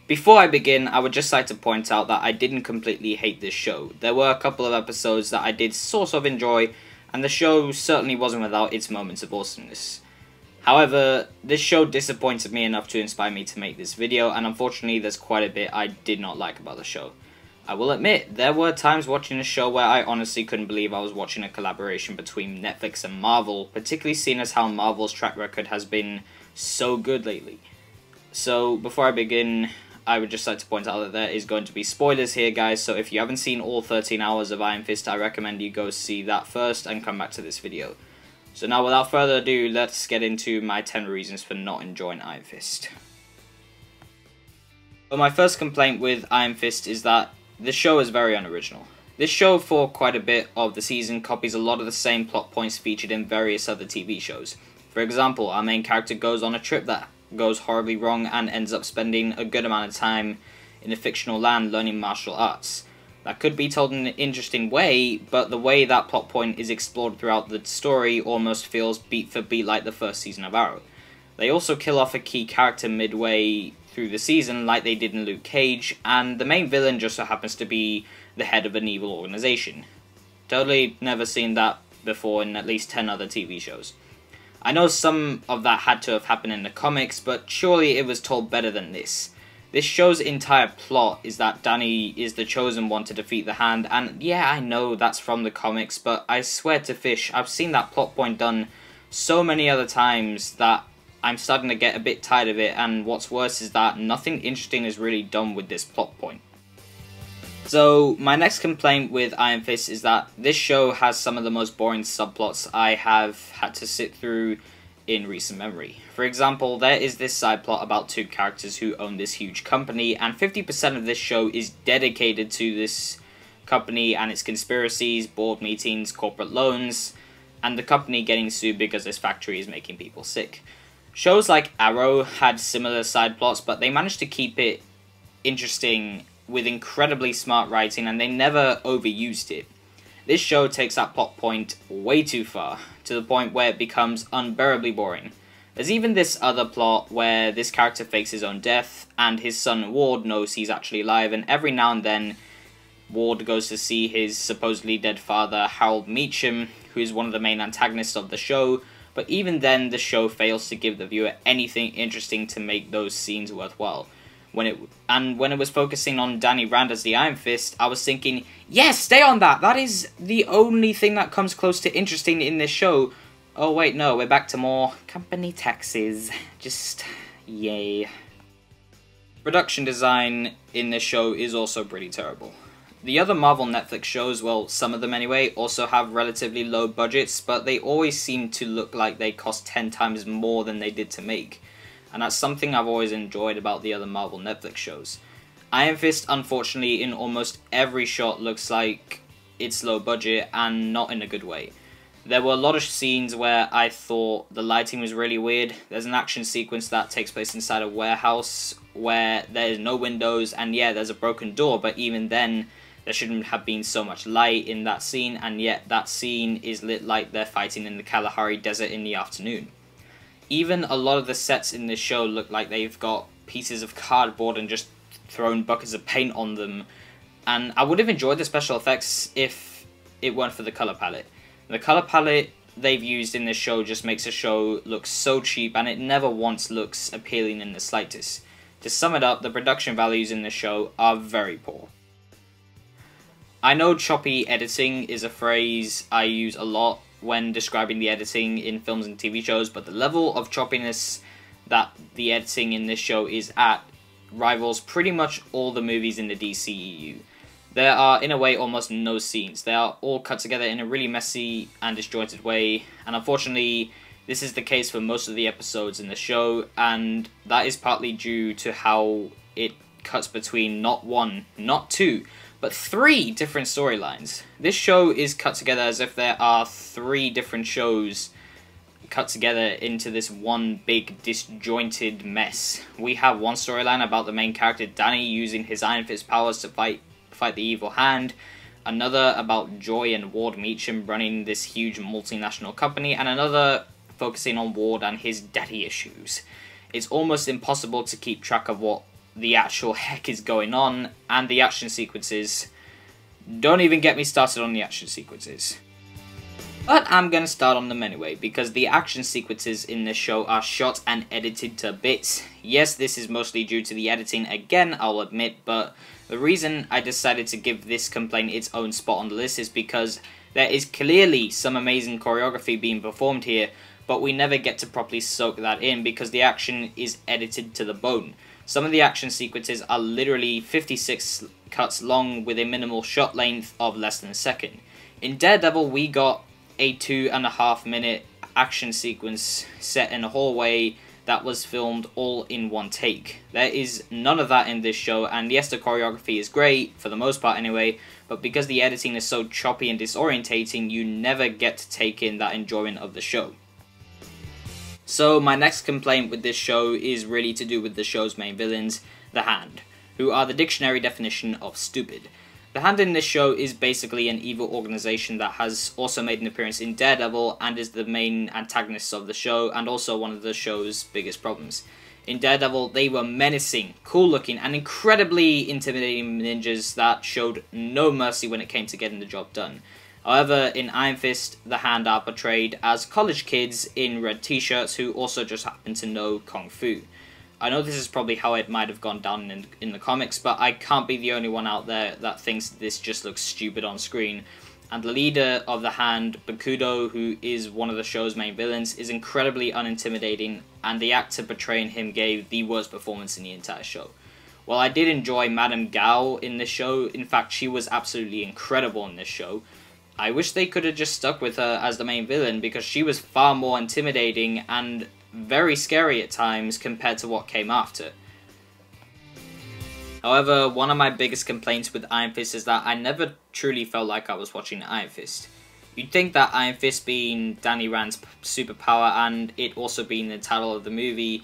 Before I begin, I would just like to point out that I didn't completely hate this show. There were a couple of episodes that I did sort of enjoy, and the show certainly wasn't without its moments of awesomeness. However, this show disappointed me enough to inspire me to make this video, and unfortunately there's quite a bit I did not like about the show. I will admit, there were times watching the show where I honestly couldn't believe I was watching a collaboration between Netflix and Marvel, particularly seeing as how Marvel's track record has been so good lately. So, before I begin, I would just like to point out that there is going to be spoilers here, guys, so if you haven't seen all 13 hours of Iron Fist, I recommend you go see that first and come back to this video. So now, without further ado, let's get into my 10 reasons for not enjoying Iron Fist. But my first complaint with Iron Fist is that this show is very unoriginal. This show, for quite a bit of the season, copies a lot of the same plot points featured in various other TV shows. For example, our main character goes on a trip that goes horribly wrong and ends up spending a good amount of time in a fictional land learning martial arts. That could be told in an interesting way, but the way that plot point is explored throughout the story almost feels beat for beat like the first season of Arrow. They also kill off a key character midway through the season like they did in Luke Cage, and the main villain just so happens to be the head of an evil organization. Totally never seen that before in at least 10 other TV shows. I know some of that had to have happened in the comics, but surely it was told better than this. This show's entire plot is that Danny is the chosen one to defeat the Hand, and yeah, I know that's from the comics, but I swear to fish, I've seen that plot point done so many other times that I'm starting to get a bit tired of it, and what's worse is that nothing interesting is really done with this plot point. So, my next complaint with Iron Fist is that this show has some of the most boring subplots I have had to sit through in recent memory. For example, there is this side plot about two characters who own this huge company, and 50% of this show is dedicated to this company and its conspiracies, board meetings, corporate loans, and the company getting sued because this factory is making people sick. Shows like Arrow had similar side plots, but they managed to keep it interesting with incredibly smart writing, and they never overused it. This show takes that plot point way too far, to the point where it becomes unbearably boring. There's even this other plot where this character fakes his own death, and his son Ward knows he's actually alive, and every now and then Ward goes to see his supposedly dead father, Harold Meacham, who is one of the main antagonists of the show, but even then the show fails to give the viewer anything interesting to make those scenes worthwhile. When it was focusing on Danny Rand as the Iron Fist, I was thinking, yes, stay on that! That is the only thing that comes close to interesting in this show. Oh wait, no, we're back to more company taxes. Just, yay. Production design in this show is also pretty terrible. The other Marvel Netflix shows, well, some of them anyway, also have relatively low budgets, but they always seem to look like they cost 10 times more than they did to make. And that's something I've always enjoyed about the other Marvel Netflix shows. Iron Fist, unfortunately, in almost every shot looks like it's low budget, and not in a good way. There were a lot of scenes where I thought the lighting was really weird. There's an action sequence that takes place inside a warehouse where there's no windows, and yeah, there's a broken door, but even then, there shouldn't have been so much light in that scene, and yet that scene is lit like they're fighting in the Kalahari Desert in the afternoon. Even a lot of the sets in this show look like they've got pieces of cardboard and just thrown buckets of paint on them. And I would have enjoyed the special effects if it weren't for the color palette. The color palette they've used in this show just makes the show look so cheap, and it never once looks appealing in the slightest. To sum it up, the production values in this show are very poor. I know choppy editing is a phrase I use a lot when describing the editing in films and TV shows, but the level of choppiness that the editing in this show is at rivals pretty much all the movies in the DCEU. There are, in a way, almost no scenes. They are all cut together in a really messy and disjointed way, and unfortunately, this is the case for most of the episodes in the show, and that is partly due to how it cuts between not one, not two, but 3 different storylines. This show is cut together as if there are 3 different shows cut together into this one big disjointed mess. We have one storyline about the main character Danny using his Iron Fist powers to fight the evil Hand, another about Joy and Ward Meacham running this huge multinational company, and another focusing on Ward and his daddy issues. It's almost impossible to keep track of what the actual heck is going on, and the action sequences. Don't even get me started on the action sequences. But I'm gonna start on them anyway, because the action sequences in this show are shot and edited to bits. Yes, this is mostly due to the editing again, I'll admit, but the reason I decided to give this complaint its own spot on the list is because there is clearly some amazing choreography being performed here, but we never get to properly soak that in because the action is edited to the bone. Some of the action sequences are literally 56 cuts long with a minimal shot length of less than a second. In Daredevil, we got a 2.5 minute action sequence set in a hallway that was filmed all in one take. There is none of that in this show, and yes, the choreography is great, for the most part anyway, but because the editing is so choppy and disorientating, you never get to take in that enjoyment of the show. So my next complaint with this show is really to do with the show's main villains, the Hand, who are the dictionary definition of stupid. The Hand in this show is basically an evil organization that has also made an appearance in Daredevil and is the main antagonist of the show and also one of the show's biggest problems. In Daredevil, they were menacing, cool-looking, and incredibly intimidating ninjas that showed no mercy when it came to getting the job done. However, in Iron Fist, the Hand are portrayed as college kids in red t-shirts who also just happen to know Kung Fu. I know this is probably how it might have gone down in the comics, but I can't be the only one out there that thinks this just looks stupid on screen. And the leader of the Hand, Bakudo, who is one of the show's main villains, is incredibly unintimidating, and the actor portraying him gave the worst performance in the entire show. While I did enjoy Madame Gao in this show, in fact she was absolutely incredible in this show, I wish they could have just stuck with her as the main villain because she was far more intimidating and very scary at times compared to what came after. However, one of my biggest complaints with Iron Fist is that I never truly felt like I was watching Iron Fist. You'd think that Iron Fist being Danny Rand's superpower and it also being the title of the movie,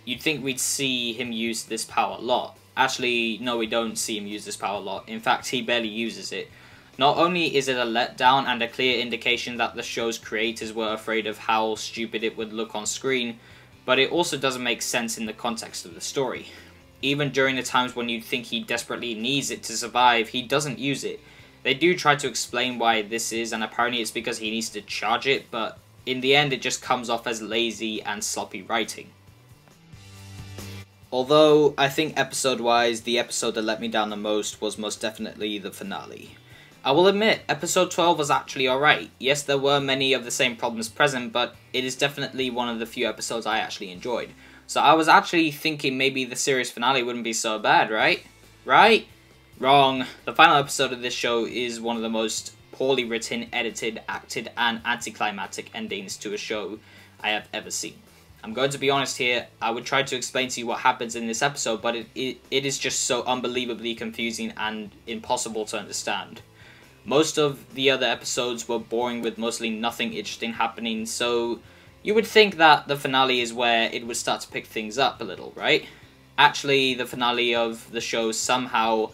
you'd think we'd see him use this power a lot. Actually, no, we don't see him use this power a lot. In fact, he barely uses it. Not only is it a letdown and a clear indication that the show's creators were afraid of how stupid it would look on screen, but it also doesn't make sense in the context of the story. Even during the times when you'd think he desperately needs it to survive, he doesn't use it. They do try to explain why this is, and apparently it's because he needs to charge it, but in the end it just comes off as lazy and sloppy writing. Although, I think episode-wise, the episode that let me down the most was most definitely the finale. I will admit, episode 12 was actually alright. Yes, there were many of the same problems present, but it is definitely one of the few episodes I actually enjoyed. So I was actually thinking maybe the series finale wouldn't be so bad, right? Right? Wrong. The final episode of this show is one of the most poorly written, edited, acted, and anticlimactic endings to a show I have ever seen. I'm going to be honest here, I would try to explain to you what happens in this episode, but it is just so unbelievably confusing and impossible to understand. Most of the other episodes were boring with mostly nothing interesting happening, so you would think that the finale is where it would start to pick things up a little, right? Actually, the finale of the show somehow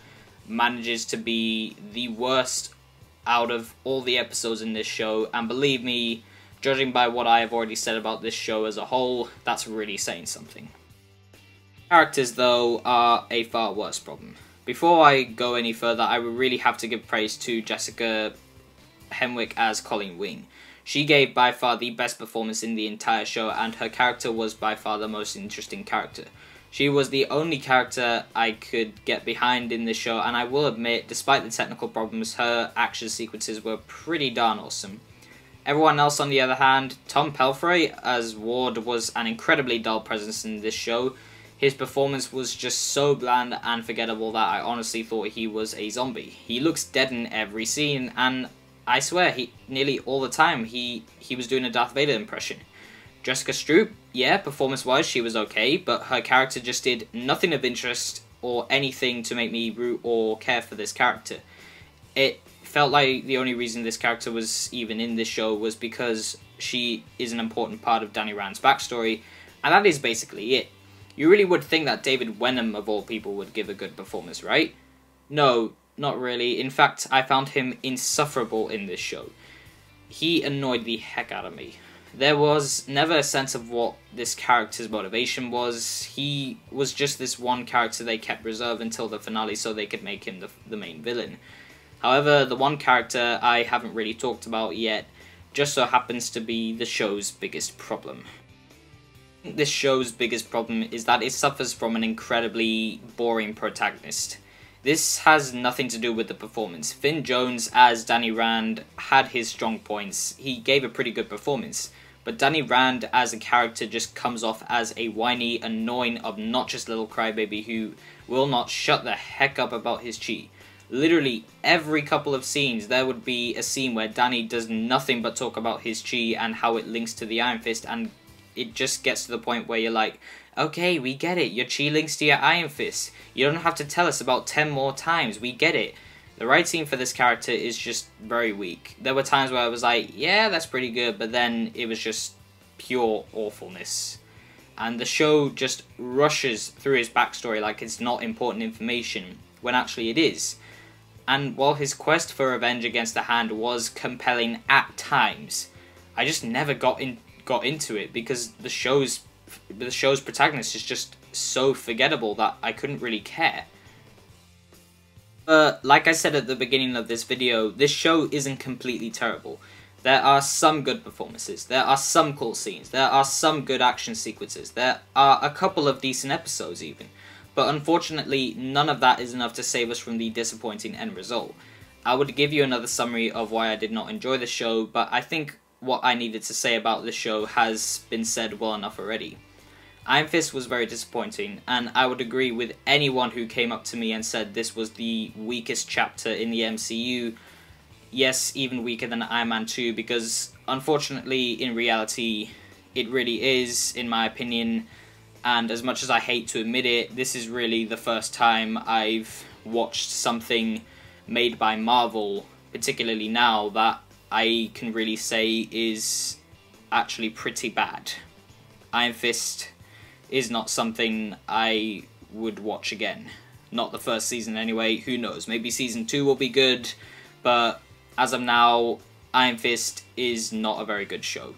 manages to be the worst out of all the episodes in this show, and believe me, judging by what I have already said about this show as a whole, that's really saying something. Characters, though, are a far worse problem. Before I go any further, I would really have to give praise to Jessica Henwick as Colleen Wing. She gave by far the best performance in the entire show, and her character was by far the most interesting character. She was the only character I could get behind in this show, and I will admit, despite the technical problems, her action sequences were pretty darn awesome. Everyone else, on the other hand, Tom Pelfrey as Ward was an incredibly dull presence in this show. His performance was just so bland and forgettable that I honestly thought he was a zombie. He looks dead in every scene, and I swear, nearly all the time, he was doing a Darth Vader impression. Jessica Stroup, yeah, performance-wise she was okay, but her character just did nothing of interest or anything to make me root or care for this character. It felt like the only reason this character was even in this show was because she is an important part of Danny Rand's backstory, and that is basically it. You really would think that David Wenham, of all people, would give a good performance, right? No, not really. In fact, I found him insufferable in this show. He annoyed the heck out of me. There was never a sense of what this character's motivation was. He was just this one character they kept reserved until the finale so they could make him the main villain. However, the one character I haven't really talked about yet just so happens to be the show's biggest problem. This show's biggest problem is that it suffers from an incredibly boring protagonist. This has nothing to do with the performance. Finn Jones as Danny Rand had his strong points. He gave a pretty good performance. But Danny Rand as a character just comes off as a whiny, annoying, obnoxious little crybaby who will not shut the heck up about his chi. Literally every couple of scenes there would be a scene where Danny does nothing but talk about his chi and how it links to the Iron Fist, and it just gets to the point where you're like, okay, we get it, your chi links to your Iron Fist. You don't have to tell us about 10 more times, we get it. The writing for this character is just very weak. There were times where I was like, yeah, that's pretty good, but then it was just pure awfulness. And the show just rushes through his backstory like it's not important information, when actually it is. And while his quest for revenge against the Hand was compelling at times, I just never got into it because the show's protagonist is just so forgettable that I couldn't really care. Like I said at the beginning of this video, this show isn't completely terrible. There are some good performances, there are some cool scenes, there are some good action sequences, there are a couple of decent episodes even. But unfortunately, none of that is enough to save us from the disappointing end result. I would give you another summary of why I did not enjoy the show, but I think what I needed to say about the show has been said well enough already. Iron Fist was very disappointing, and I would agree with anyone who came up to me and said this was the weakest chapter in the MCU. Yes, even weaker than Iron Man 2, because unfortunately, in reality, it really is, in my opinion. And as much as I hate to admit it, this is really the first time I've watched something made by Marvel, particularly now, that I can really say is actually pretty bad. Iron Fist is not something I would watch again. Not the first season anyway, who knows, maybe season 2 will be good, but as of now, Iron Fist is not a very good show.